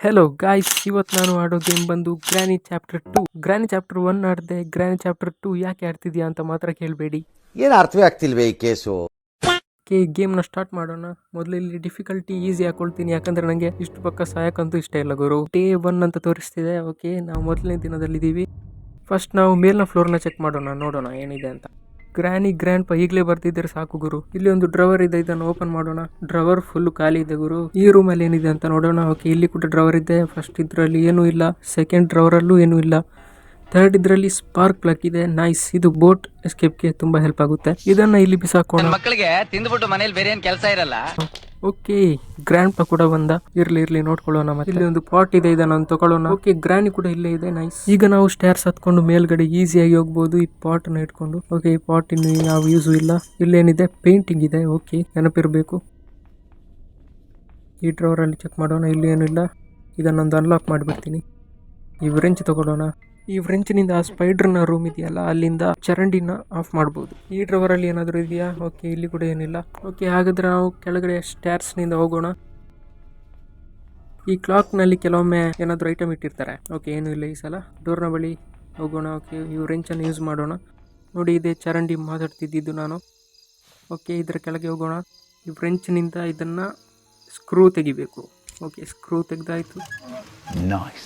Hello guys, ಇವತ್ತು ನಾನು ಆಡೋ ಗೇಮ್ ಬಂದು ಗ್ರಾನಿ ಚಾಪ್ಟರ್ 2. ಗ್ರಾನಿ ಚಾಪ್ಟರ್ 1 ಆಡಿದೆ. ಗ್ರಾನಿ ಚಾಪ್ಟರ್ 2 ಯಾಕೆ ಆಡ್ತಿದ್ಯಾ ಅಂತ ಮಾತ್ರ ಕೇಳಬೇಡಿ. ಏನು ಅರ್ಥವೇ ಆಗ್ತಿಲ್ವೇ ಈ ಕೇಸು. ಗೇಮ್ನ ಸ್ಟಾರ್ಟ್ ಮಾಡೋಣ. ಮೊದಲು ಇಲ್ಲಿ ಡಿಫಿಕಲ್ಟಿ ಈಸಿ ಹಾಕೊಳ್ತೀನಿ, ಯಾಕಂದ್ರೆ ನನಗೆ ಇಷ್ಟು ಪಕ್ಕ ಸಾಯಕ್ಕಂತೂ ಇಷ್ಟ ಇಲ್ಲ ಗುರು. ಡೇ 1 ಅಂತ ತೋರಿಸ್ತಿದೆ. ಓಕೆ, ನಾವು ಮೊದಲನೇ ದಿನದಲ್ಲಿದ್ದೀವಿ. ಫಸ್ಟ್ ನಾವು ಮೇಲ್ನ ಫ್ಲೋರ್ನ ಚೆಕ್ ಮಾಡೋಣ, ನೋಡೋಣ ಏನಿದೆ ಅಂತ. ಗ್ರಾನಿ ಗ್ರ್ಯಾಂಡ್ ಪಾ ಈಗಲೇ ಬರ್ತಿದ್ರೆ ಸಾಕು ಗುರು. ಇಲ್ಲಿ ಒಂದು ಡ್ರವರ್ ಇದೆ, ಇದನ್ನು ಓಪನ್ ಮಾಡೋಣ. ಡ್ರವರ್ ಫುಲ್ ಖಾಲಿ ಇದೆ ಗುರು. ಈ ರೂಮ್ ಅಲ್ಲಿ ಏನಿದೆ ಅಂತ ನೋಡೋಣ. ಓಕೆ, ಇಲ್ಲಿ ಕೂಡ ಡ್ರವರ್ ಇದೆ. ಫಸ್ಟ್ ಇದ್ರಲ್ಲಿ ಏನೂ ಇಲ್ಲ. ಸೆಕೆಂಡ್ ಡ್ರವರ್ ಅಲ್ಲೂ ಏನೂ ಇಲ್ಲ. ಥರ್ಡ್ ಇದ್ರಲ್ಲಿ ಸ್ಪಾರ್ಕ್ ಪ್ಲಗ್ ಇದೆ. ನೈಸ್, ಇದು ಬೋಟ್ ಎಸ್ಕೇಪ್ಗೆ ತುಂಬಾ ಹೆಲ್ಪ್ ಆಗುತ್ತೆ. ಇದನ್ನ ಇಲ್ಲಿ ಬಿಸಾಕೋಣ. ಮಕ್ಕಳಿಗೆ ತಿಂದ್ಬಿಟ್ಟು ಮನೇಲಿ ಬೇರೆ ಏನ್ ಕೆಲಸ ಇರಲ್ಲ. ಓಕೆ, ಗ್ರ್ಯಾಂಡ್ ಪಾ ಕೂಡ ಬಂದ. ಇರ್ಲಿ ನೋಡ್ಕೊಳ್ಳೋಣ. ಮತ್ತೆ ಇಲ್ಲಿ ಒಂದು ಪಾಟ್ ಇದೆ, ಇದನ್ನ ತಗೊಳ್ಳೋಣ. ಓಕೆ, ಗ್ರಾನಿ ಕೂಡ ಇಲ್ಲೇ ಇದೆ. ನೈಸ್. ಈಗ ನಾವು ಸ್ಟೇರ್ಸ್ ಹತ್ಕೊಂಡು ಮೇಲ್ಗಡೆ ಈಸಿಯಾಗಿ ಹೋಗ್ಬೋದು ಈ ಪಾಟ್ ನ ಇಟ್ಕೊಂಡು. ಓಕೆ, ಈ ಪಾಟ್ ಇನ್ನು ಯಾವ ಯೂಸು ಇಲ್ಲ. ಇಲ್ಲೇನಿದೆ, ಪೇಂಟಿಂಗ್ ಇದೆ. ಓಕೆ, ನೆನಪಿರ್ಬೇಕು. ಈ ಡ್ರವರ್ ಅಲ್ಲಿ ಚೆಕ್ ಮಾಡೋಣ. ಇಲ್ಲಿ ಏನೂ ಇಲ್ಲ. ಇದನ್ನೊಂದು ಅನ್ಲಾಕ್ ಮಾಡಿಬಿಡ್ತೀನಿ. ಈ ವ್ರೆಂಚ್ ತಗೊಳ್ಳೋಣ. ಈ ವ್ರೆಂಚ್ನಿಂದ ಆ ಸ್ಪೈಡರ್ನ ರೂಮ್ ಇದೆಯಲ್ಲ, ಅಲ್ಲಿಂದ ಚರಂಡಿನ ಆಫ್ ಮಾಡ್ಬೋದು. ಈ ಡ್ರವರ್ ಅಲ್ಲಿ ಏನಾದರೂ ಇದೆಯಾ? ಓಕೆ, ಇಲ್ಲಿ ಕೂಡ ಏನಿಲ್ಲ. ಓಕೆ, ಹಾಗಾದ್ರೆ ನಾವು ಕೆಳಗಡೆ ಸ್ಟೇರ್ಸ್ನಿಂದ ಹೋಗೋಣ. ಈ ಕ್ಲಾಕ್ ನಲ್ಲಿ ಕೆಲವೊಮ್ಮೆ ಏನಾದರೂ ಐಟಮ್ ಇಟ್ಟಿರ್ತಾರೆ. ಓಕೆ, ಏನು ಇಲ್ಲ ಈ ಸಲ. ಡೋರ್ನ ಬಳಿ ಹೋಗೋಣ. ಓಕೆ, ಈ ವ್ರೆಂಚನ್ನು ಯೂಸ್ ಮಾಡೋಣ. ನೋಡಿ, ಇದೇ ಚರಂಡಿ ಮಾತಾಡ್ತಿದ್ದು ನಾನು. ಓಕೆ, ಇದರ ಕೆಳಗೆ ಹೋಗೋಣ. ಈ ವ್ರೆಂಚ್ನಿಂದ ಇದನ್ನ ಸ್ಕ್ರೂ ತೆಗಿಬೇಕು. ಓಕೆ, ಸ್ಕ್ರೂ ತೆಗ್ದಾಯ್ತು.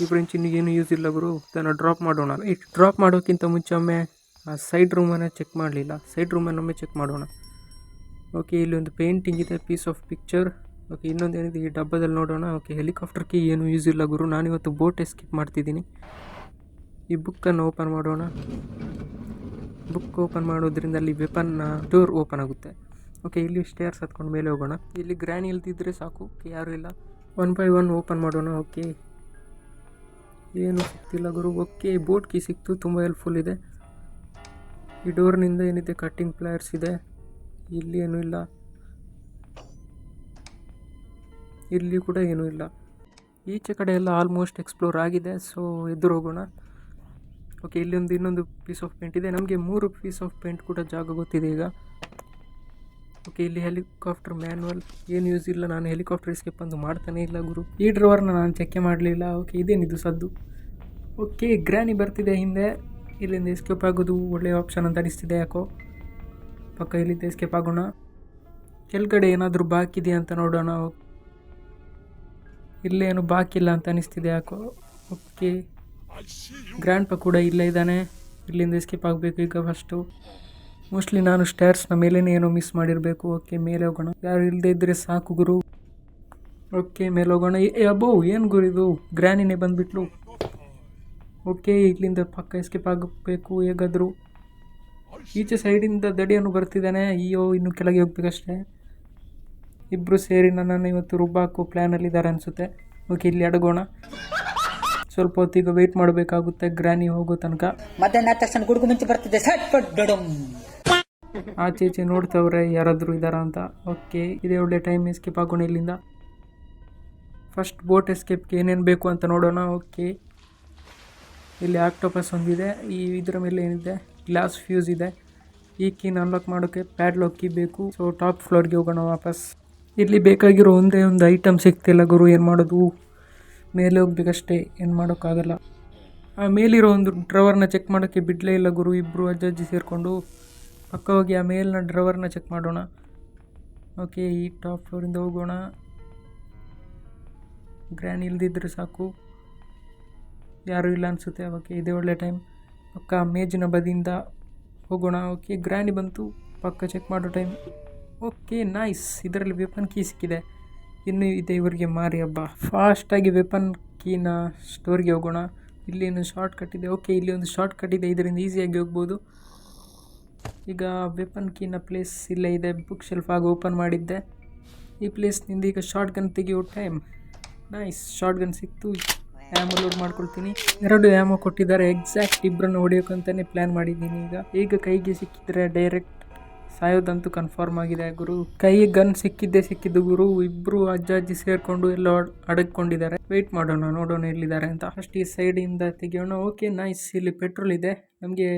ಈ ಫ್ರೆಂಚ್ ಏನು ಯೂಸ್ ಇಲ್ಲ ಗುರು. ಇದನ್ನು ಡ್ರಾಪ್ ಮಾಡೋಣ. ಡ್ರಾಪ್ ಮಾಡೋಕ್ಕಿಂತ ಮುಂಚೆ ಒಮ್ಮೆ ಸೈಡ್ ರೂಮನ್ನು ಚೆಕ್ ಮಾಡಲಿಲ್ಲ. ಸೈಡ್ ರೂಮನ್ನು ಒಮ್ಮೆ ಚೆಕ್ ಮಾಡೋಣ. ಓಕೆ, ಇಲ್ಲಿ ಒಂದು ಪೇಂಟಿಂಗ್ ಇದೆ, ಪೀಸ್ ಆಫ್ ಪಿಕ್ಚರ್. ಓಕೆ, ಇನ್ನೊಂದು ಏನಿದೆ ಈ ಡಬ್ಬದಲ್ಲಿ ನೋಡೋಣ. ಓಕೆ, ಹೆಲಿಕಾಪ್ಟರ್ ಕೀ ಏನು ಯೂಸ್ ಇಲ್ಲ ಗುರು. ನಾನಿವತ್ತು ಬೋಟ್ ಎಸ್ಕೇಪ್ ಮಾಡ್ತಿದ್ದೀನಿ. ಈ ಬುಕ್ಕನ್ನು ಓಪನ್ ಮಾಡೋಣ. ಬುಕ್ ಓಪನ್ ಮಾಡೋದ್ರಿಂದ ಅಲ್ಲಿ ವೆಪನ್ ಡೋರ್ ಓಪನ್ ಆಗುತ್ತೆ. ಓಕೆ, ಇಲ್ಲಿ ಸ್ಟೇರ್ಸ್ ಹತ್ಕೊಂಡು ಮೇಲೆ ಹೋಗೋಣ. ಇಲ್ಲಿ ಗ್ರಾನಿ ಇಲ್ದಿದ್ರೆ ಸಾಕು. ಯಾರೂ ಇಲ್ಲ. 1 by 1 ಓಪನ್ ಮಾಡೋಣ. ಓಕೆ, ಏನು ಸಿಗ್ತಿಲ್ಲ ಗುರು. ಓಕೆ, ಬೋಟ್ ಕೀ ಸಿಕ್ತು, ತುಂಬ ಹೆಲ್ಪ್ಫುಲ್ ಇದೆ. ಈ ಡೋರ್ನಿಂದ ಏನಿದೆ, ಕಟ್ಟಿಂಗ್ ಪ್ಲೇಯರ್ಸ್ ಇದೆ. ಇಲ್ಲಿ ಏನೂ ಇಲ್ಲ. ಇಲ್ಲಿ ಕೂಡ ಏನೂ ಇಲ್ಲ. ಈಚೆ ಕಡೆ ಎಲ್ಲ ಆಲ್ಮೋಸ್ಟ್ ಎಕ್ಸ್ಪ್ಲೋರ್ ಆಗಿದೆ. ಸೊ ಎದುರು ಹೋಗೋಣ. ಓಕೆ, ಇಲ್ಲಿ ಇನ್ನೊಂದು ಪೀಸ್ ಆಫ್ ಪೇಂಟ್ ಇದೆ. ನಮಗೆ 3 ಪೀಸ್ ಆಫ್ ಪೇಂಟ್ ಕೂಡ ಜಾಗ ಗೊತ್ತಿದೆ ಈಗ. ಓಕೆ, ಇಲ್ಲಿ ಹೆಲಿಕಾಪ್ಟರ್ ಮ್ಯಾನ್ಯಲ್ ಏನು ಯೂಸ್ ಇಲ್ಲ. ನಾನು ಹೆಲಿಕಾಪ್ಟರ್ ಎಸ್ಕೇಪ್ ಅಂತ ಮಾಡ್ತಾನೆ ಇಲ್ಲ ಗುರು. ಈ ಡ್ರವರ್ನ ನಾನು ಚೆಕ್ ಮಾಡಲಿಲ್ಲ. ಓಕೆ, ಇದೇನಿದು ಸದ್ದು. ಓಕೆ, ಗ್ರಾನಿ ಬರ್ತಿದೆ ಹಿಂದೆ. ಇಲ್ಲಿಂದ ಎಸ್ಕೇಪ್ ಆಗೋದು ಒಳ್ಳೆಯ ಆಪ್ಷನ್ ಅಂತ ಅನಿಸ್ತಿದೆ ಯಾಕೋ. ಪಕ್ಕ ಇಲ್ಲಿಂದ ಎಸ್ಕೇಪ್ ಆಗೋಣ. ಕೆಳಗಡೆ ಏನಾದರೂ ಬಾಕಿ ಇದೆಯಾ ಅಂತ ನೋಡೋಣ. ಇಲ್ಲೇನು ಬಾಕಿ ಇಲ್ಲ ಅಂತ ಅನಿಸ್ತಿದೆ ಯಾಕೋ. ಓಕೆ, ಗ್ರ್ಯಾಂಡ್ ಪಾ ಕೂಡ ಇಲ್ಲೇ ಇದ್ದಾನೆ. ಇಲ್ಲಿಂದ ಎಸ್ಕೇಪ್ ಆಗಬೇಕು ಈಗ. ಫಸ್ಟು ಮೋಸ್ಟ್ಲಿ ನಾನು ಸ್ಟೇರ್ಸ್ನ ಮೇಲೇ ಏನೋ ಮಿಸ್ ಮಾಡಿರಬೇಕು. ಓಕೆ, ಮೇಲೆ ಹೋಗೋಣ. ಯಾರು ಇಲ್ಲದೆ ಇದ್ದರೆ ಸಾಕು ಗುರು. ಓಕೆ, ಮೇಲೆ ಹೋಗೋಣ. ಅಬ್ಬೋ, ಏನು ಗುರು ಇದು, ಗ್ರಾನಿನೇ ಬಂದುಬಿಟ್ಲು. ಓಕೆ, ಇಲ್ಲಿಂದ ಪಕ್ಕ ಎಸ್ಕೇಪ್ ಆಗಬೇಕು ಹೇಗಾದರೂ. ಈಚೆ ಸೈಡಿಂದ ದಡಿಯನ್ನು ಬರ್ತಿದ್ದಾನೆ. ಅಯ್ಯೋ, ಇನ್ನು ಕೆಳಗೆ ಹೋಗ್ಬೇಕಷ್ಟೇ. ಇಬ್ಬರು ಸೇರಿ ನನ್ನನ್ನು ಇವತ್ತು ರುಬ್ಬಾಕೋ ಪ್ಲ್ಯಾನಲ್ಲಿದ್ದಾರೆ ಅನಿಸುತ್ತೆ. ಓಕೆ, ಇಲ್ಲಿ ಅಡಗೋಣ. ಸ್ವಲ್ಪ ಹೊತ್ತಿಗೆ ವೆಯ್ಟ್ ಮಾಡಬೇಕಾಗುತ್ತೆ ಗ್ರಾನಿ ಹೋಗೋ ತನಕ. ಮಧ್ಯಾಹ್ನ ತಕ್ಷಣ ಗುಡುಗು ಮುಂಚೆ ಬರ್ತಿದ್ದೆ. ಆಚೆ ಈಚೆ ನೋಡ್ತವ್ರೆ ಯಾರಾದರೂ ಇದ್ದಾರಾ ಅಂತ. ಓಕೆ, ಇದೇ ಒಳ್ಳೆ ಟೈಮ್. ಎಸ್ಕೇಪ್ ಆಗೋಣ ಇಲ್ಲಿಂದ. ಫಸ್ಟ್ ಬೋಟ್ ಎಸ್ಕೇಪ್ಗೆ ಏನೇನು ಬೇಕು ಅಂತ ನೋಡೋಣ. ಓಕೆ, ಇಲ್ಲಿ ಆಕ್ಟೋಪಸ್ ಒಂದಿದೆ. ಇದರ ಮೇಲೆ ಏನಿದೆ, ಗ್ಲಾಸ್ ಫ್ಯೂಸ್ ಇದೆ. ಈ ಕೀನ ಅನ್ಲಾಕ್ ಮಾಡೋಕ್ಕೆ ಪ್ಯಾಡ್ಲಾಕ್ ಕೀ ಬೇಕು. ಸೊ ಟಾಪ್ ಫ್ಲೋರ್ಗೆ ಹೋಗೋಣ ವಾಪಸ್. ಇಲ್ಲಿ ಬೇಕಾಗಿರೋ ಒಂದೇ ಒಂದು ಐಟಮ್ ಸಿಗ್ತಿಲ್ಲ ಗುರು. ಏನು ಮಾಡೋದು, ಮೇಲೆ ಹೋಗ್ಬೇಕಷ್ಟೇ, ಏನು ಮಾಡೋಕ್ಕಾಗಲ್ಲ. ಆ ಮೇಲಿರೋ ಒಂದು ಡ್ರವರ್ನ ಚೆಕ್ ಮಾಡೋಕ್ಕೆ ಬಿಡಲೇ ಇಲ್ಲ ಗುರು. ಇಬ್ಬರು ಅಜ್ಜಿ ಸೇರಿಕೊಂಡು ಪಕ್ಕ ಹೋಗಿ ಆ ಮೇಲಿನ ಡ್ರವರ್ನ ಚೆಕ್ ಮಾಡೋಣ. ಓಕೆ, ಈ ಟಾಪ್ ಫ್ಲೋರಿಂದ ಹೋಗೋಣ. ಗ್ರ್ಯಾನಿ ಇಲ್ದಿದ್ರೆ ಸಾಕು. ಯಾರೂ ಇಲ್ಲ ಅನಿಸುತ್ತೆ. ಓಕೆ, ಇದೇ ಒಳ್ಳೆ ಟೈಮ್. ಪಕ್ಕ ಮೇಜಿನ ಬದಿಯಿಂದ ಹೋಗೋಣ. ಓಕೆ, ಗ್ರ್ಯಾನಿ ಬಂತು. ಪಕ್ಕ ಚೆಕ್ ಮಾಡೋ ಟೈಮ್. Okay, nice. ಇದರಲ್ಲಿ ವೆಪನ್ ಕೀ ಸಿಕ್ಕಿದೆ. ಇನ್ನೂ ಇದೆ ಇವರಿಗೆ ಮಾರಿ ಹಬ್ಬ. ಫಾಸ್ಟಾಗಿ ವೆಪನ್ ಕೀನ ಸ್ಟೋರ್ಗೆ ಹೋಗೋಣ. ಇಲ್ಲಿ ಏನು ಶಾರ್ಟ್ ಕಟ್ ಇದೆ. ಓಕೆ, ಇಲ್ಲಿ ಒಂದು ಶಾರ್ಟ್ ಕಟ್ ಇದೆ, ಇದರಿಂದ ಈಸಿಯಾಗಿ ಹೋಗ್ಬೋದು. ಈಗ ವೆಪನ್ ಕೀನ ಪ್ಲೇಸ್ ಇಲ್ಲೇ ಇದೆ. ಬುಕ್ ಶೆಲ್ಫ್ ಆಗಿ ಓಪನ್ ಮಾಡಿದ್ದೆ. ಈ ಪ್ಲೇಸ್ನಿಂದ ಈಗ ಶಾರ್ಟ್ ಗನ್ ತೆಗಿಯೋ ಟೈಮ್. ನೈಸ್, ಶಾರ್ಟ್ ಗನ್ ಸಿಕ್ತು. ಆ್ಯಮೋ ಲೋಡ್ ಮಾಡ್ಕೊಳ್ತೀನಿ. 2 ಆ್ಯಮೋ ಕೊಟ್ಟಿದ್ದಾರೆ. ಎಕ್ಸಾಕ್ಟ್ ಇಬ್ಬರನ್ನು ಹೊಡೆಯೋಕ್ಕಂತಲೇ ಪ್ಲ್ಯಾನ್ ಮಾಡಿದ್ದೀನಿ. ಈಗ ಕೈಗೆ ಸಿಕ್ಕಿದ್ರೆ ಡೈರೆಕ್ಟ್ ಸಾಯೋದಂತೂ ಕನ್ಫರ್ಮ್ ಆಗಿದೆ ಗುರು. ಕೈಗೆ ಗನ್ ಸಿಕ್ಕಿದ್ದು ಗುರು. ಇಬ್ಬರು ಅಜ್ಜಿ ಸೇರಿಕೊಂಡು ಎಲ್ಲ ಅಡಗಿಕೊಂಡಿದ್ದಾರೆ. ವೆಯ್ಟ್ ಮಾಡೋಣ, ನೋಡೋಣ ಎಲ್ಲಿದ್ದಾರೆ ಅಂತ. ಫಸ್ಟ್ ಈ ಸೈಡಿಂದ ತೆಗಿಯೋಣ. Okay, nice. ಇಲ್ಲಿ ಪೆಟ್ರೋಲ್ ಇದೆ. ನಮಗೆ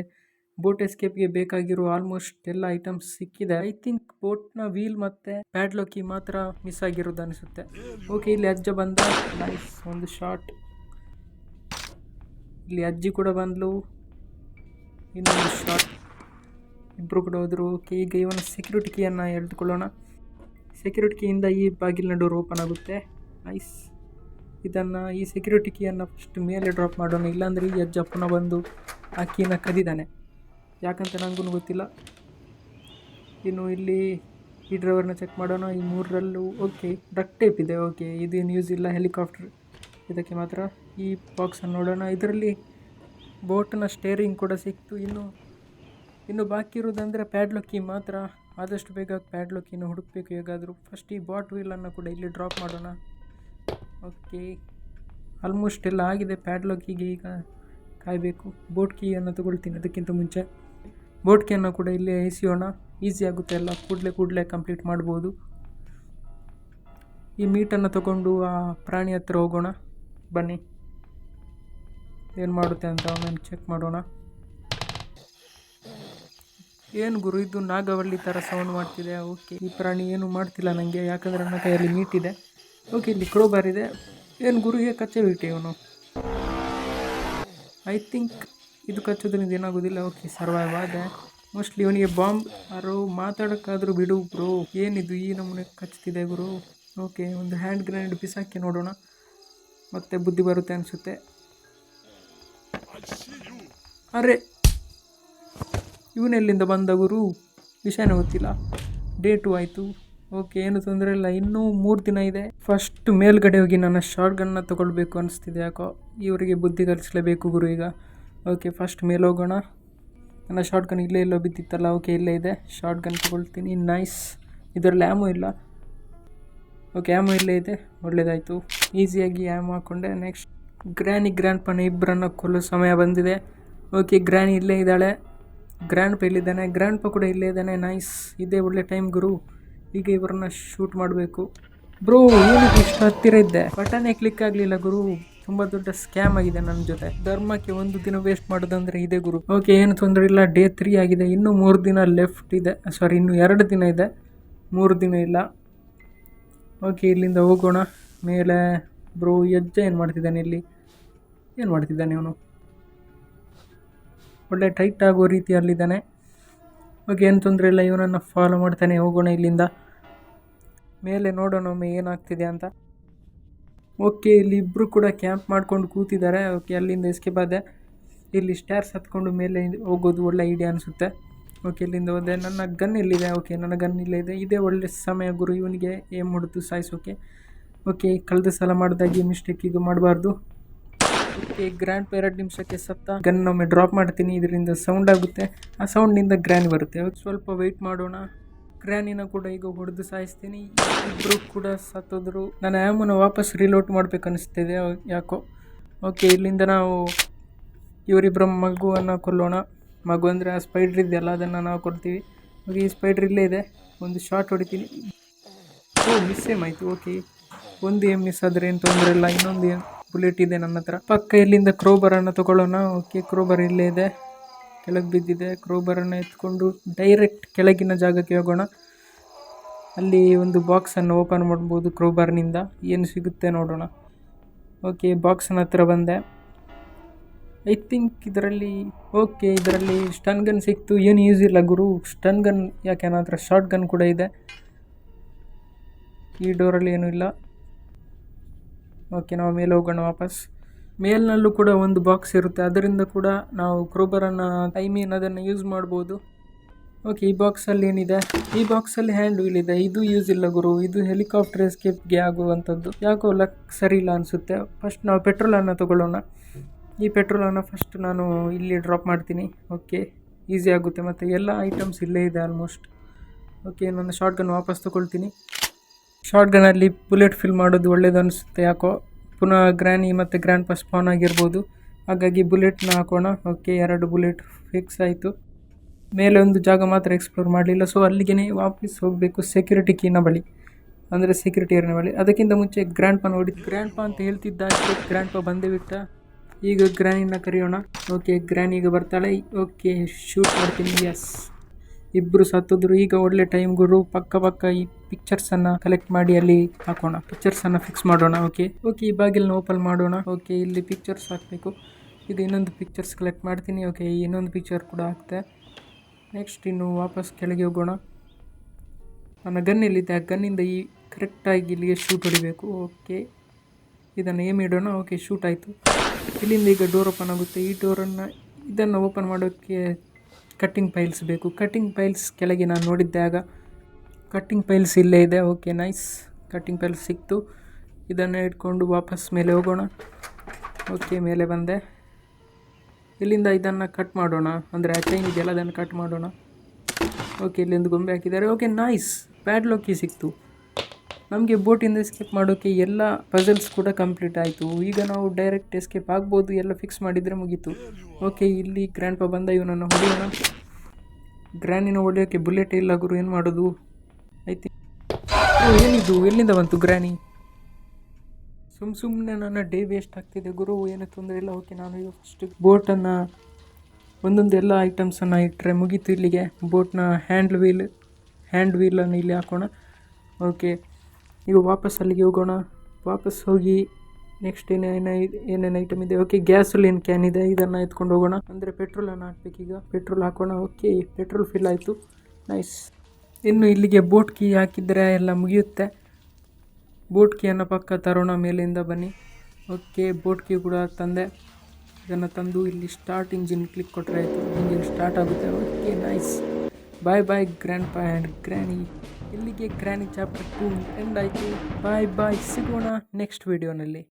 ಬೋಟ್ ಎಸ್ಕೇಪ್ಗೆ ಬೇಕಾಗಿರೋ ಆಲ್ಮೋಸ್ಟ್ ಎಲ್ಲ ಐಟಮ್ಸ್ ಸಿಕ್ಕಿದೆ. ಐ ಥಿಂಕ್ ಬೋಟ್ನ ವೀಲ್ ಮತ್ತೆ ಪ್ಯಾಡ್ಲಾಕ್ ಕೀ ಮಾತ್ರ ಮಿಸ್ ಆಗಿರೋದು ಅನಿಸುತ್ತೆ. ಓಕೆ, ಇಲ್ಲಿ ಅಜ್ಜ ಬಂದ. ನೈಸ್, ಒಂದು ಶಾಟ್. ಇಲ್ಲಿ ಅಜ್ಜಿ ಕೂಡ ಬಂದ್ಲು. ಇನ್ನೊಂದು ಶಾಟ್. ಇಬ್ಬರು ಕೂಡ ಹೋದ್ರು. ಓಕೆ, ಈಗ ಇವನ ಸೆಕ್ಯೂರಿಟಿ ಕೀಯನ್ನು ಎಳೆದುಕೊಳ್ಳೋಣ. ಸೆಕ್ಯೂರಿಟಿ ಕೀಯಿಂದ ಈ ಬಾಗಿಲಿನ ಡೋರ್ ಓಪನ್ ಆಗುತ್ತೆ. ನೈಸ್. ಈ ಸೆಕ್ಯೂರಿಟಿ ಕೀಯನ್ನು ಫಸ್ಟ್ ಮೇಲೆ ಡ್ರಾಪ್ ಮಾಡೋಣ, ಇಲ್ಲಾಂದರೆ ಈ ಅಜ್ಜ ಪುನಃ ಬಂದು ಆ ಕೀನ ಕದಿದ್ದಾನೆ. ಯಾಕಂತ ನನಗೂ ಗೊತ್ತಿಲ್ಲ. ಇನ್ನು ಇಲ್ಲಿ ಈ ಡ್ರೈವರ್ನ ಚೆಕ್ ಮಾಡೋಣ. ಈ ಮೂರರಲ್ಲೂ ಓಕೆ, ಡಕ್ ಟೇಪ್ ಇದೆ. ಓಕೆ, ಇದೇನು ಯೂಸ್ ಇಲ್ಲ, ಹೆಲಿಕಾಪ್ಟರ್ ಇದಕ್ಕೆ ಮಾತ್ರ. ಈ ಬಾಕ್ಸನ್ನು ನೋಡೋಣ. ಇದರಲ್ಲಿ ಬೋಟ್ನ ಸ್ಟೇರಿಂಗ್ ಕೂಡ ಸಿಕ್ತು. ಇನ್ನು ಬಾಕಿ ಇರೋದಂದರೆ ಪ್ಯಾಡ್ಲಾಕ್ ಕೀ ಮಾತ್ರ. ಆದಷ್ಟು ಬೇಗ ಪ್ಯಾಡ್ಲಾಕ್ ಕೀನ ಹುಡುಕಬೇಕು ಹೇಗಾದರೂ. ಫಸ್ಟ್ ಈ ಬಾಟ್ ವೀಲನ್ನು ಕೂಡ ಇಲ್ಲಿ ಡ್ರಾಪ್ ಮಾಡೋಣ. ಓಕೆ, ಆಲ್ಮೋಸ್ಟ್ ಎಲ್ಲ ಆಗಿದೆ. ಪ್ಯಾಡ್ಲಾಕ್ ಕೀಗೆ ಈಗ ಕಾಯಬೇಕು. ಬೋಟ್ ಕೀಯನ್ನು ತಗೊಳ್ತೀನಿ. ಅದಕ್ಕಿಂತ ಮುಂಚೆ ಬೋಟ್ ಕೀಯನ್ನು ಕೂಡ ಇಲ್ಲೇ ಎಸೆಯೋಣ. ಈಸಿ ಆಗುತ್ತೆ, ಎಲ್ಲ ಕೂಡಲೇ ಕಂಪ್ಲೀಟ್ ಮಾಡ್ಬೋದು. ಈ ಮೀಟನ್ನು ತಗೊಂಡು ಆ ಪ್ರಾಣಿ ಹತ್ರ ಹೋಗೋಣ. ಬನ್ನಿ, ಏನು ಮಾಡುತ್ತೆ ಅಂತ ಅವನನ್ನು ಚೆಕ್ ಮಾಡೋಣ. ಏನು ಗುರು, ಇದು ನಾಗವಳ್ಳಿ ಥರ ಸೌಂಡ್ ಮಾಡ್ತಿದೆ. ಓಕೆ, ಈ ಪ್ರಾಣಿ ಏನು ಮಾಡ್ತಿಲ್ಲ ನನಗೆ, ಯಾಕಂದರೆ ನನ್ನ ಕೈಯಲ್ಲಿ ಮೀಟ್ ಇದೆ. ಓಕೆ, ಇಲ್ಲಿ ಕ್ರೋಬಾರ್ ಇದೆ. ಏನು ಗುರುಗೆ ಕಚ್ಚೆ ಬಿಟ್ಟೆ ಇವನು. ಐ ಥಿಂಕ್ ಇದು ಕಚ್ಚೋದ್ರಿಂದ ಏನಾಗೋದಿಲ್ಲ. ಓಕೆ, ಸರ್ವೈವ್ ಆದೆ. ಮೋಸ್ಟ್ಲಿ ಇವನಿಗೆ ಬಾಂಬ್ ಯಾರೋ ಮಾತಾಡೋಕ್ಕಾದರೂ ಬಿಡು ಬ್ರೋ. ಏನಿದು ಈ ನಮ್ಮನೆ ಕಚ್ತಿದೆ ಗುರು. ಓಕೆ, ಒಂದು ಹ್ಯಾಂಡ್ ಗ್ರೆನೇಡ್ ಬಿಸಾಕಿ ನೋಡೋಣ, ಮತ್ತೆ ಬುದ್ಧಿ ಬರುತ್ತೆ ಅನಿಸುತ್ತೆ. ಅರೆ, ಇವನೆಲ್ಲಿಂದ ಬಂದ ಗುರು, ವಿಷಯನೇ ಗೊತ್ತಿಲ್ಲ. ಡೇ 2 ಆಯಿತು. ಓಕೆ, ಏನು ತೊಂದರೆ ಇಲ್ಲ. ಇನ್ನೂ 3 ದಿನ ಇದೆ. ಫಸ್ಟ್ ಮೇಲ್ಗಡೆ ಹೋಗಿ ನನ್ನ ಶಾರ್ಟ್ ಗನ್ನ ತೊಗೊಳ್ಬೇಕು ಅನಿಸ್ತಿದೆ. ಯಾಕೋ ಇವರಿಗೆ ಬುದ್ಧಿ ಕಲಿಸಲೇಬೇಕು ಗುರು ಈಗ. ಓಕೆ, ಫಸ್ಟ್ ಮೇಲೆ ಹೋಗೋಣ. ನನ್ನ ಶಾರ್ಟ್ ಗನ್ ಇಲ್ಲೇ ಎಲ್ಲೋ ಬಿದ್ದಿತ್ತಲ್ಲ. ಓಕೆ, ಇಲ್ಲೇ ಇದೆ. ಶಾರ್ಟ್ ಗನ್ ತೊಗೊಳ್ತೀನಿ. ನೈಸ್. ಇದರಲ್ಲಿ ಆ್ಯಮೋ ಇಲ್ಲ. ಓಕೆ, ಆ್ಯಮೋ ಇಲ್ಲೇ ಇದೆ. ಒಳ್ಳೆಯದಾಯಿತು. ಈಸಿಯಾಗಿ ಆ್ಯಮೋ ಹಾಕ್ಕೊಂಡೆ. ನೆಕ್ಸ್ಟ್ ಗ್ರ್ಯಾಂಡ್ ಪನ ಇಬ್ಬರನ್ನು ಕೊಲ್ಲೋ ಸಮಯ ಬಂದಿದೆ. ಓಕೆ, ಗ್ರ್ಯಾನಿ ಇಲ್ಲೇ ಇದ್ದಾಳೆ. ಗ್ರ್ಯಾಂಡ್ ಪ ಇಲ್ಲಿದ್ದಾನೆ. ಗ್ರ್ಯಾಂಡ್ ಪ ಕೂಡ ಇಲ್ಲೇ ಇದ್ದಾನೆ. ನೈಸ್. ಇದೇ ಒಳ್ಳೆ ಟೈಮ್ ಗುರು. ಈಗ ಇವರನ್ನ ಶೂಟ್ ಮಾಡಬೇಕು. ಬ್ರೋ, ಏನಿದೆ ಇಷ್ಟು ಹತ್ತಿರ ಇದ್ದೆ, ಬಟನೇ ಕ್ಲಿಕ್ ಆಗಲಿಲ್ಲ ಗುರು. ತುಂಬ ದೊಡ್ಡ ಸ್ಕ್ಯಾಮ್ ಆಗಿದೆ ನನ್ನ ಜೊತೆ. ಧರ್ಮಕ್ಕೆ 1 ದಿನ ವೇಸ್ಟ್ ಮಾಡೋದಂದರೆ ಇದೆ ಗುರು. ಓಕೆ, ಏನು ತೊಂದರೆ ಇಲ್ಲ. ಡೇ 3 ಆಗಿದೆ. ಇನ್ನೂ 3 ದಿನ ಲೆಫ್ಟ್ ಇದೆ. ಇನ್ನೂ 2 ದಿನ ಇದೆ, 3 ದಿನ ಇಲ್ಲ. ಓಕೆ, ಇಲ್ಲಿಂದ ಹೋಗೋಣ ಮೇಲೆ. ಬ್ರೋ, ಅಜ್ಜ ಏನು ಮಾಡ್ತಿದ್ದಾನೆ ಇಲ್ಲಿ? ಏನು ಮಾಡ್ತಿದ್ದಾನೆ ಇವನು? ಒಳ್ಳೆ ಟೈಟ್ ಆಗೋ ರೀತಿಯಲ್ಲಿದ್ದಾನೆ. ಓಕೆ, ಏನು ತೊಂದರೆ ಇಲ್ಲ. ಇವನನ್ನು ಫಾಲೋ ಮಾಡ್ತಾನೆ ಹೋಗೋಣ ಇಲ್ಲಿಂದ ಮೇಲೆ. ನೋಡೋಣ ಒಮ್ಮೆ ಏನಾಗ್ತಿದೆ ಅಂತ. ಓಕೆ, ಇಲ್ಲಿ ಇಬ್ಬರು ಕೂಡ ಕ್ಯಾಂಪ್ ಮಾಡ್ಕೊಂಡು ಕೂತಿದ್ದಾರೆ. ಓಕೆ, ಅಲ್ಲಿಂದ ಎಸ್ಕೇಪ್ ಆದೆ. ಇಲ್ಲಿ ಸ್ಟೇರ್ಸ್ ಹತ್ಕೊಂಡು ಮೇಲೆ ಹೋಗೋದು ಒಳ್ಳೆ ಐಡಿಯಾ ಅನಿಸುತ್ತೆ. ಓಕೆ, ಇಲ್ಲಿಂದ ಹೋದೆ. ನನ್ನ ಗನ್ ಇಲ್ಲಿದೆ. ಓಕೆ, ನನ್ನ ಗನ್ ಇಲ್ಲೇ ಇದೆ. ಇದೇ ಒಳ್ಳೆ ಸಮಯ ಗುರು ಇವನಿಗೆ ಏಮ್ ಹೊಡೆದು ಸಾಯಿಸೋಕೆ. ಓಕೆ, ಕಳೆದ ಸಲ ಮಾಡಿದಾಗೆ ಮಿಸ್ಟೇಕ್ ಈಗ ಮಾಡಬಾರ್ದು. ಓಕೆ, ಗ್ರ್ಯಾಂಡ್ ಪಾ 2 ನಿಮಿಷಕ್ಕೆ ಸತ್ತ. ಗನ್ ಒಮ್ಮೆ ಡ್ರಾಪ್ ಮಾಡ್ತೀನಿ. ಇದರಿಂದ ಸೌಂಡ್ ಆಗುತ್ತೆ. ಆ ಸೌಂಡ್ನಿಂದ ಗ್ರ್ಯಾನಿ ಬರುತ್ತೆ. ಸ್ವಲ್ಪ ವೆಯ್ಟ್ ಮಾಡೋಣ. ಗ್ರ್ಯಾನಿನ ಕೂಡ ಈಗ ಹೊಡೆದು ಸಾಯಿಸ್ತೀನಿ. ಇಬ್ಬರು ಕೂಡ ಸತ್ತೋದ್ರು. ನಾನು ಆ್ಯಮನ್ನು ವಾಪಸ್ ರಿಲೋಡ್ ಮಾಡ್ಬೇಕು ಅನಿಸ್ತಿದೆ ಯಾಕೋ. ಓಕೆ, ಇಲ್ಲಿಂದ ನಾವು ಇವರಿಬ್ಬರ ಮಗುವನ್ನು ಕೊಲ್ಲೋಣ. ಮಗು ಅಂದರೆ ಆ ಸ್ಪೈಡ್ರ್ ಇದೆಯಲ್ಲ, ಅದನ್ನು ನಾವು ಕೊಡ್ತೀವಿ. ಓಕೆ, ಈ ಸ್ಪೈಡ್ರ್ ಇಲ್ಲೇ ಇದೆ. ಒಂದು ಶಾಟ್ ಹೊಡಿತೀನಿ. ಮಿಸ್ ಆಯಿತು. ಓಕೆ, ಒಂದು ಏಮ್ ಮಿಸ್ ಆದರೆ ಏನು ತೊಂದರೆ ಇಲ್ಲ. ಇನ್ನೊಂದು ಬುಲೆಟ್ ಇದೆ ನನ್ನ ಹತ್ರ. ಪಕ್ಕ ಇಲ್ಲಿಂದ ಕ್ರೋಬರನ್ನು ತೊಗೊಳ್ಳೋಣ. ಓಕೆ, ಕ್ರೋಬರ್ ಇಲ್ಲೇ ಇದೆ, ಕೆಳಗೆ ಬಿದ್ದಿದೆ. ಕ್ರೋಬರನ್ನು ಎತ್ಕೊಂಡು ಡೈರೆಕ್ಟ್ ಕೆಳಗಿನ ಜಾಗಕ್ಕೆ ಹೋಗೋಣ. ಅಲ್ಲಿ ಒಂದು ಬಾಕ್ಸನ್ನು ಓಪನ್ ಮಾಡ್ಬೋದು ಕ್ರೋಬರ್ನಿಂದ. ಏನು ಸಿಗುತ್ತೆ ನೋಡೋಣ. ಓಕೆ, ಬಾಕ್ಸನ್ನ ಹತ್ರ ಬಂದೆ. ಐ ಥಿಂಕ್ ಇದರಲ್ಲಿ ಸ್ಟನ್ ಗನ್ ಸಿಕ್ತು. ಏನು ಯೂಸ್ ಇಲ್ಲ ಗುರು ಸ್ಟನ್ ಗನ್. ಯಾಕೆ ನನ್ನ ಹತ್ರ ಶಾರ್ಟ್ ಗನ್ ಕೂಡ ಇದೆ. ಈ ಡೋರಲ್ಲಿ ಏನೂ ಇಲ್ಲ. ಓಕೆ, ನಾವು ಮೇಲೆ ಹೋಗೋಣ ವಾಪಸ್. ಮೇಲ್ನಲ್ಲೂ ಕೂಡ ಒಂದು ಬಾಕ್ಸ್ ಇರುತ್ತೆ. ಅದರಿಂದ ಕೂಡ ನಾವು ಕ್ರೋಬರನ್ನು ಅದನ್ನು ಯೂಸ್ ಮಾಡ್ಬೋದು. ಓಕೆ, ಈ ಬಾಕ್ಸಲ್ಲಿ ಏನಿದೆ? ಈ ಬಾಕ್ಸಲ್ಲಿ ಹ್ಯಾಂಡ್ ವೀಲ್ ಇದೆ. ಇದು ಯೂಸ್ ಇಲ್ಲ ಗುರು. ಇದು ಹೆಲಿಕಾಪ್ಟರ್ ಎಸ್ಕೇಪ್ಗೆ ಆಗುವಂಥದ್ದು. ಯಾಕೋ ಲಕ್ ಸರಿ ಇಲ್ಲ ಅನಿಸುತ್ತೆ. ಫಸ್ಟ್ ನಾವು ಪೆಟ್ರೋಲನ್ನು ತೊಗೊಳ್ಳೋಣ. ಈ ಪೆಟ್ರೋಲನ್ನು ಫಸ್ಟ್ ನಾನು ಇಲ್ಲಿ ಡ್ರಾಪ್ ಮಾಡ್ತೀನಿ. ಓಕೆ, ಈಸಿ ಆಗುತ್ತೆ. ಮತ್ತು ಎಲ್ಲ ಐಟಮ್ಸ್ ಇಲ್ಲೇ ಇದೆ ಆಲ್ಮೋಸ್ಟ್. ಓಕೆ, ನಾನು ಶಾರ್ಟ್ ಗನ್ ವಾಪಸ್ ತೊಗೊಳ್ತೀನಿ. ಶಾರ್ಟ್ ಗನ್ನಲ್ಲಿ ಬುಲೆಟ್ ಫಿಲ್ ಮಾಡೋದು ಒಳ್ಳೇದು ಅನಿಸುತ್ತೆ ಯಾಕೋ. ಪುನಃ ಗ್ರ್ಯಾನಿ ಮತ್ತು ಗ್ರ್ಯಾಂಡ್ ಪಾ ಸ್ಪಾನ್ ಆಗಿರ್ಬೋದು. ಹಾಗಾಗಿ ಬುಲೆಟ್ನ ಹಾಕೋಣ. ಓಕೆ, 2 ಬುಲೆಟ್ ಫಿಕ್ಸ್ ಆಯಿತು. ಮೇಲೆ ಒಂದು ಜಾಗ ಮಾತ್ರ ಎಕ್ಸ್ಪ್ಲೋರ್ ಮಾಡಲಿಲ್ಲ. ಸೊ ಅಲ್ಲಿಗೆ ವಾಪಸ್ ಹೋಗಬೇಕು ಸೆಕ್ಯೂರಿಟಿ ಕೀನ ಬಳಿ, ಅಂದರೆ ಸೆಕ್ಯೂರಿಟಿ ಏರಿನ ಬಳಿ. ಅದಕ್ಕಿಂತ ಮುಂಚೆ ಗ್ರ್ಯಾಂಡ್ ಪಾ ನೋಡಿ. ಗ್ರ್ಯಾಂಡ್ ಪಾ ಅಂತ ಹೇಳ್ತಿದ್ದ ಗ್ರ್ಯಾಂಡ್ ಪಾ ಬಂದೇ ಬಿಟ್ಟ. ಈಗ ಗ್ರ್ಯಾನಿನ ಕರೆಯೋಣ. ಓಕೆ, ಗ್ರ್ಯಾನಿ ಈಗ ಬರ್ತಾಳೆ. ಓಕೆ, ಶೂಟ್ ಮಾಡ್ತೀನಿ. ಎಸ್, ಇಬ್ಬರು ಸತ್ತಿದ್ರು. ಈಗ ಒಳ್ಳೆ ಟೈಮ್ ಗುರು. ಪಕ್ಕ ಈ ಪಿಕ್ಚರ್ಸನ್ನು ಕಲೆಕ್ಟ್ ಮಾಡಿ ಅಲ್ಲಿ ಹಾಕೋಣ. ಪಿಕ್ಚರ್ಸನ್ನು ಫಿಕ್ಸ್ ಮಾಡೋಣ. ಓಕೆ, ಈ ಬಾಗಿಲನ್ನ ಓಪನ್ ಮಾಡೋಣ. ಓಕೆ, ಇಲ್ಲಿ ಪಿಕ್ಚರ್ಸ್ ಹಾಕಬೇಕು. ಈಗ ಇನ್ನೊಂದು ಪಿಕ್ಚರ್ಸ್ ಕಲೆಕ್ಟ್ ಮಾಡ್ತೀನಿ. ಓಕೆ, ಇನ್ನೊಂದು ಪಿಕ್ಚರ್ ಕೂಡ ಹಾಕ್ತೆ. ನೆಕ್ಸ್ಟ್ ಇನ್ನು ವಾಪಸ್ ಕೆಳಗೆ ಹೋಗೋಣ. ನನ್ನ ಗನ್ ಎಲ್ಲಿದೆ? ಆ ಗನ್ನಿಂದ ಈ ಕರೆಕ್ಟಾಗಿ ಇಲ್ಲಿಗೆ ಶೂಟ್ ಹೊಡಿಬೇಕು. ಓಕೆ, ಇದನ್ನು ಏಮ್ ಇಡೋಣ. ಓಕೆ, ಶೂಟ್ ಆಯಿತು. ಇಲ್ಲಿಂದ ಈಗ ಡೋರ್ ಓಪನ್ ಆಗುತ್ತೆ. ಈ ಇದನ್ನು ಓಪನ್ ಮಾಡೋಕ್ಕೆ ಕಟ್ಟಿಂಗ್ ಪೈಲ್ಸ್ ಬೇಕು. ಕಟ್ಟಿಂಗ್ ಪೈಲ್ಸ್ ಕೆಳಗೆ ನಾನು ನೋಡಿದ್ದೆ ಆಗ. ಕಟ್ಟಿಂಗ್ ಪೈಲ್ಸ್ ಇಲ್ಲೇ ಇದೆ. ಓಕೆ, ನೈಸ್, ಕಟ್ಟಿಂಗ್ ಪೈಲ್ಸ್ ಸಿಕ್ತು. ಇದನ್ನು ಇಟ್ಕೊಂಡು ವಾಪಸ್ ಮೇಲೆ ಹೋಗೋಣ. ಓಕೆ, ಮೇಲೆ ಬಂದೆ. ಇಲ್ಲಿಂದ ಇದನ್ನು ಕಟ್ ಮಾಡೋಣ. ಅಂದರೆ ಆ ಚೈನ್ ಇದೆಯಲ್ಲ, ಅದನ್ನು ಕಟ್ ಮಾಡೋಣ. ಓಕೆ, ಇಲ್ಲಿಂದ ಗೊಂಬೆ ಹಾಕಿದ್ದಾರೆ. ಓಕೆ, ನೈಸ್, ಪ್ಯಾಡ್ಲಾಕಿ ಸಿಕ್ತು. ನಮಗೆ ಬೋಟಿಂದ ಎಸ್ಕೇಪ್ ಮಾಡೋಕ್ಕೆ ಎಲ್ಲ ಪಜಲ್ಸ್ ಕೂಡ ಕಂಪ್ಲೀಟ್ ಆಯಿತು. ಈಗ ನಾವು ಡೈರೆಕ್ಟ್ ಎಸ್ಕೇಪ್ ಆಗ್ಬೋದು. ಎಲ್ಲ ಫಿಕ್ಸ್ ಮಾಡಿದರೆ ಮುಗೀತು. ಓಕೆ, ಇಲ್ಲಿ ಗ್ರ್ಯಾಂಡ್ ಪಾ ಬಂದ. ಇವನನ್ನು ಹೊಡೆಯೋಣ. ಗ್ರ್ಯಾನಿನ ಹೊಡೆಯೋಕ್ಕೆ ಬುಲೆಟ್ ಇಲ್ಲ ಗುರು, ಏನು ಮಾಡೋದು? ಐತಿ ಏನಿದು? ಎಲ್ಲಿಂದ ಬಂತು ಗ್ರ್ಯಾನಿ? ಸುಮ್ಮನೆ ನನ್ನ ಡೇ ವೇಸ್ಟ್ ಆಗ್ತಿದೆ ಗುರು. ಏನೂ ತೊಂದರೆ ಇಲ್ಲ. ಓಕೆ, ನಾನು ಈಗ ಫಸ್ಟ್ ಬೋಟನ್ನು ಒಂದೊಂದು ಎಲ್ಲ ಐಟಮ್ಸನ್ನು ಇಟ್ಟರೆ ಮುಗೀತು. ಇಲ್ಲಿಗೆ ಬೋಟ್ನ ಹ್ಯಾಂಡ್ ವೀಲನ್ನು ಇಲ್ಲಿ ಹಾಕೋಣ. ಓಕೆ, ಈಗ ವಾಪಸ್ ಅಲ್ಲಿಗೆ ಹೋಗೋಣ. ವಾಪಸ್ ಹೋಗಿ ನೆಕ್ಸ್ಟ್ ಏನೇನು ಐಟಮ್ ಇದೆ? ಓಕೆ, ಗ್ಯಾಸೋಲಿನ್ ಕ್ಯಾನ್ ಇದೆ. ಇದನ್ನು ಎತ್ಕೊಂಡು ಹೋಗೋಣ. ಅಂದರೆ ಪೆಟ್ರೋಲನ್ನು ಹಾಕ್ಬೇಕೀಗ. ಪೆಟ್ರೋಲ್ ಹಾಕೋಣ. ಓಕೆ, ಪೆಟ್ರೋಲ್ ಫಿಲ್ ಆಯಿತು. ನೈಸ್. ಇನ್ನು ಇಲ್ಲಿಗೆ ಬೋಟ್ ಕೀ ಹಾಕಿದರೆ ಎಲ್ಲ ಮುಗಿಯುತ್ತೆ. ಬೋಟ್ ಕೀಯನ್ನು ಪಕ್ಕ ತರೋಣ. ಮೇಲಿಂದ ಬನ್ನಿ. ಓಕೆ, ಬೋಟ್ ಕೀ ಕೂಡ ತಂದೆ. ಇದನ್ನು ತಂದು ಇಲ್ಲಿ ಸ್ಟಾರ್ಟ್ ಇಂಜಿನ್ ಕ್ಲಿಕ್ ಕೊಟ್ಟರೆ ಆಯಿತು. ಇಂಜಿನ್ ಸ್ಟಾರ್ಟ್ ಆಗುತ್ತೆ. Okay, nice. Bye grandpa and granny. ಇಲ್ಲಿಗೆ ಗ್ರ್ಯಾನಿ ಚಾಪ್ಟರ್ 2 ಎಂಡ್ ಆಯಿತು. ಬಾಯ್, ಸಿಗೋಣ ನೆಕ್ಸ್ಟ್ ವಿಡಿಯೋನಲ್ಲಿ.